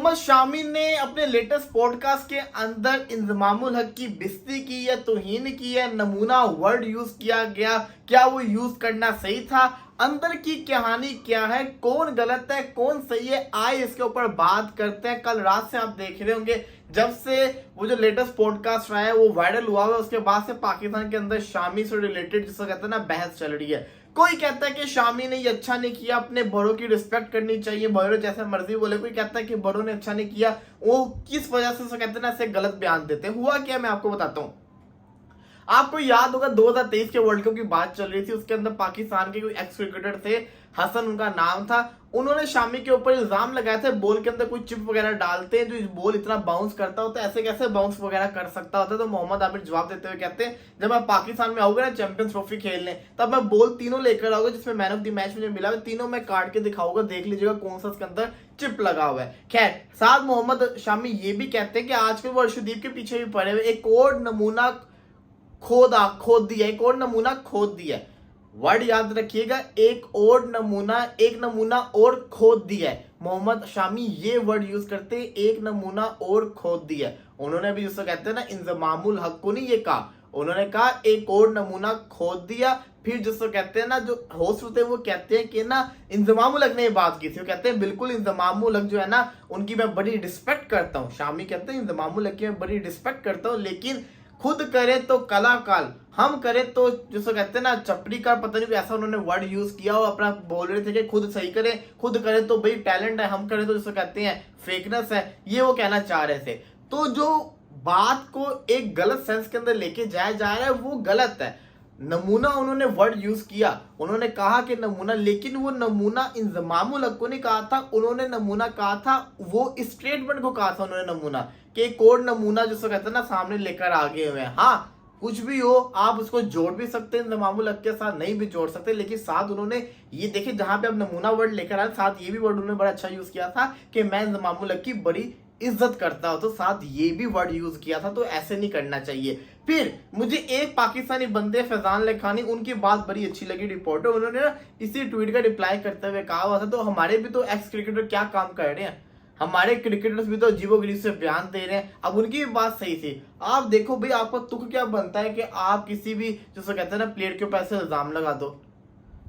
मोहम्मद शामी ने अपने latest podcast के अंदर इंजमामुल हक की बेइज्जती की है, तौहीन की है, नमूना वर्ड यूज किया गया, क्या वो यूज करना सही था, अंदर की कहानी क्या है, कौन गलत है कौन सही है, आए इसके ऊपर बात करते हैं। कल रात से आप देख रहे होंगे जब से वो जो लेटेस्ट पॉडकास्ट रहा है वो वायरल हुआ है, उसके बाद से पाकिस्तान के अंदर शामी से रिलेटेड जिसको कहते हैं ना बहस चल रही है। कोई कहता है कि शामी ने ये अच्छा नहीं किया, अपने बड़ों की रिस्पेक्ट करनी चाहिए, बड़ों जैसे मर्जी बोले। कोई कहता है कि बड़ों ने अच्छा नहीं किया, वो किस वजह से कहते हैं ना ऐसे गलत बयान देते हैं। हुआ क्या मैं आपको बताता हूँ। आपको याद होगा 2023 के वर्ल्ड कप की बात चल रही थी, उसके अंदर पाकिस्तान के कोई एक्स क्रिकेटर थे, हसन उनका नाम था। उन्होंने शामी के ऊपर इल्जाम लगाया था बॉल के अंदर कोई चिप वगैरह डालते हैं, जो इस बॉल इतना बाउंस करता होता है, ऐसे कैसे बाउंस वगैरह कर सकता होता है। तो मोहम्मद आमिर जवाब देते हुए कहते हैं जब आप पाकिस्तान में आओगे ना चैंपियंस ट्रॉफी खेलने, तब मैं बॉल तीनों लेकर आऊंगा जिसमें मैन ऑफ द मैच मुझे मिला है, तीनों मैं काट के दिखाऊंगा, देख लीजिएगा कौन सा इसके अंदर चिप लगा हुआ है। खैर, साथ मोहम्मद शामी ये भी कहते हैं कि आजकल वो अर्शदीप के पीछे भी पड़े हुए, एक और नमूना खोद दिया, एक और नमूना खोद दिया। वर्ड याद रखिएगा, एक नमूना और खोद दिया है। मोहम्मद शामी ये वर्ड यूज करते हैं, एक नमूना और खोद दिया है। उन्होंने भी जिसको कहते हैं ना इंजमामुल हक को नहीं ये कहा, उन्होंने कहा एक और नमूना खोद दिया। फिर जिसको कहते हैं ना जो होस्ट होते हैं वो कहते हैं कि ना इंजमामुल हक ने बात की थी, वो कहते हैं बिल्कुल इंजमामुल हक जो है ना उनकी मैं बड़ी रिस्पेक्ट करता हूँ। शामी कहते हैं इंजमामुल हक की मैं बड़ी रिस्पेक्ट करता हूँ, लेकिन खुद करे तो कलाकार, हम करे तो जिसको कहते हैं ना चपड़ी का, पता नहीं ऐसा उन्होंने वर्ड यूज किया और अपना बोल रहे थे कि खुद सही करे, खुद करे तो भाई टैलेंट है, हम करे तो जिसको कहते हैं फेकनेस है, ये वो कहना चाह रहे थे। तो जो बात को एक गलत सेंस के अंदर लेके जाया जा रहा है वो गलत है। नमूना उन्होंने वर्ड यूज किया, उन्होंने कहा कि नमूना, लेकिन वो नमूना इंजमामुल हक को नहीं कहा था, उन्होंने नमूना कहा था, वो स्टेटमेंट को कहा था उन्होंने नमूना, कि एक और नमूना जिसको कहते हैं ना सामने लेकर आगे हुए हैं। हाँ, कुछ भी हो आप उसको जोड़ भी सकते हैं इंजमामुल हक के साथ, नहीं भी जोड़ सकते, लेकिन साथ उन्होंने ये देखिए जहां पे अब नमूना वर्ड लेकर आए, साथ ये भी वर्ड उन्होंने बड़ा अच्छा यूज किया था कि मैं इंजमामुल हक की बड़ी इज्जत करता हो, तो साथ ये भी वर्ड यूज किया था। तो ऐसे नहीं करना चाहिए। फिर मुझे एक पाकिस्तानी बंदे फैजान लखानी, उनकी बात बड़ी अच्छी लगी, रिपोर्टर, उन्होंने ना इसी ट्वीट का रिप्लाई करते हुए कहा हुआ था तो हमारे भी तो एक्स क्रिकेटर क्या काम कर रहे हैं, हमारे क्रिकेटर्स भी तो अजीबोगरीब से बयान दे रहे हैं। अब उनकी भी बात सही थी। आप देखो भाई, आपका तुक क्या बनता है कि आप किसी भी जिसको कहते हैं ना प्लेयर के ऊपर ऐसे इल्जाम लगा दो।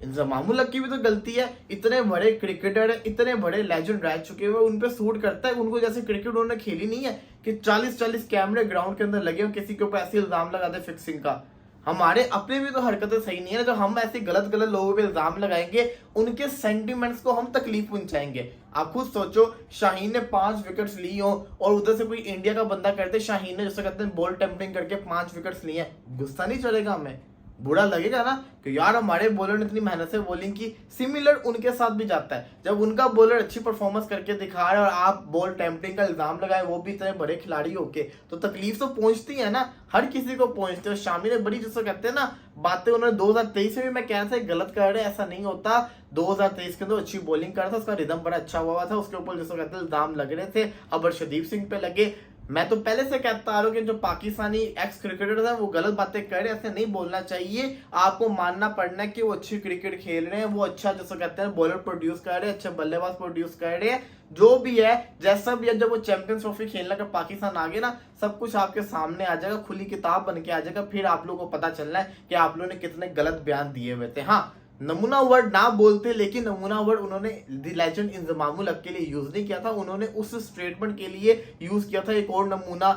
इंजमामुल हक की भी तो गलती है, इतने बड़े क्रिकेटर है, इतने बड़े लेजेंड रह चुके हुए, उन पे सूट करता है, उनको जैसे क्रिकेट उन्होंने खेली नहीं है कि 40-40 कैमरे ग्राउंड के अंदर लगे हो, किसी के ऊपर ऐसे इल्जाम लगा दे फिक्सिंग का। हमारे अपने भी तो हरकतें सही नहीं है ना, जो हम ऐसे गलत लोगों पे इल्जाम लगाएंगे, उनके सेंटिमेंट्स को हम तकलीफ पहुंचाएंगे। आप खुद सोचो, शाहीन ने 5 विकेट्स ली हो और उधर से कोई इंडिया का बंदा करते शाहीन ने जैसे कहते हैं बॉल टेम्परिंग करके 5 विकेट्स लिए, गुस्सा नहीं चलेगा हमें? बुरा लगेगा ना कि यार हमारे बॉलर ने इतनी मेहनत से बॉलिंग की। सिमिलर उनके साथ भी जाता है, जब उनका बॉलर अच्छी परफॉर्मेंस करके दिखा रहा है और आप बॉल टेम्परिंग का इल्जाम लगाए, वो भी इतने बड़े खिलाड़ी होके, तो तकलीफ तो पहुंचती है ना, हर किसी को पहुंचती है। शामी ने बड़ी जिसको कहते हैं ना बातें, उन्होंने 2023 में भी मैं कह रहा था गलत कर रहे, ऐसा नहीं होता। 2023 के अंदर अच्छी बॉलिंग कर रहा था, उसका रिदम बड़ा अच्छा हुआ था, उसके ऊपर जिसको कहते हैं इल्जाम लग रहे थे, अब अर्शदीप सिंह पे लगे। मैं तो पहले से कहता आ रहा हूँ कि जो पाकिस्तानी एक्स क्रिकेटर्स हैं वो गलत बातें कर रहे हैं, ऐसे नहीं बोलना चाहिए। आपको मानना पड़ना है कि वो अच्छी क्रिकेट खेल रहे हैं, वो अच्छा जैसे कहते हैं बॉलर प्रोड्यूस कर रहे हैं, अच्छे बल्लेबाज प्रोड्यूस कर रहे हैं, जो भी है जैसा भी है। जब वो चैंपियंस ट्रॉफी खेलना कर पाकिस्तान आगे ना, सब कुछ आपके सामने आ जाएगा, खुली किताब बन के आ जाएगा, फिर आप लोगों को पता चलना है कि आप लोगों ने कितने गलत बयान दिए हुए थे। हाँ, नमूना वर्ड ना बोलते, लेकिन नमूना वर्ड उन्होंने द लेजेंड इंजमामुल हक के लिए यूज नहीं किया था, उन्होंने उस स्टेटमेंट के लिए यूज किया था, एक और नमूना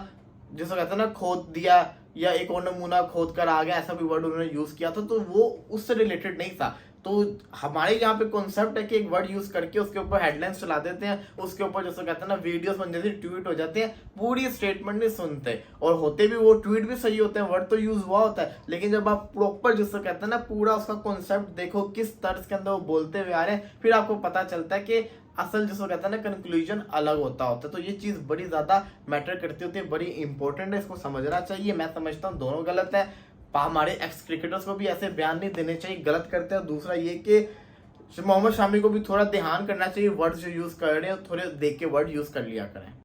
जिसको कहते हैं ना खोद दिया, या एक और नमूना खोद कर आ गया, ऐसा भी वर्ड उन्होंने यूज किया था, तो वो उससे रिलेटेड नहीं था। तो हमारे यहाँ पे कॉन्सेप्ट है कि एक वर्ड यूज करके उसके ऊपर हेडलाइंस चला देते हैं, उसके ऊपर जैसे कहते हैं ना वीडियोस बन जाती है, ट्वीट हो जाते हैं, पूरी स्टेटमेंट नहीं सुनते, और होते भी वो ट्वीट भी सही होते हैं, वर्ड तो यूज हुआ होता है, लेकिन जब आप प्रॉपर जिससे कहते हैं ना पूरा उसका कॉन्सेप्ट देखो, किस तर्ज के अंदर वो बोलते हुए आ रहे हैं, फिर आपको पता चलता है कि असल जिसको कहता है ना कंक्लूजन अलग होता है। तो ये चीज बड़ी ज्यादा मैटर करती होती है, बड़ी इंपॉर्टेंट है, इसको समझना चाहिए। मैं समझता हूँ दोनों गलत है, हमारे एक्स क्रिकेटर्स को भी ऐसे बयान नहीं देने चाहिए, गलत करते हैं। दूसरा ये कि मोहम्मद शामी को भी थोड़ा ध्यान करना चाहिए, वर्ड जो यूज कर रहे हैं थोड़े देख के वर्ड यूज कर लिया करें।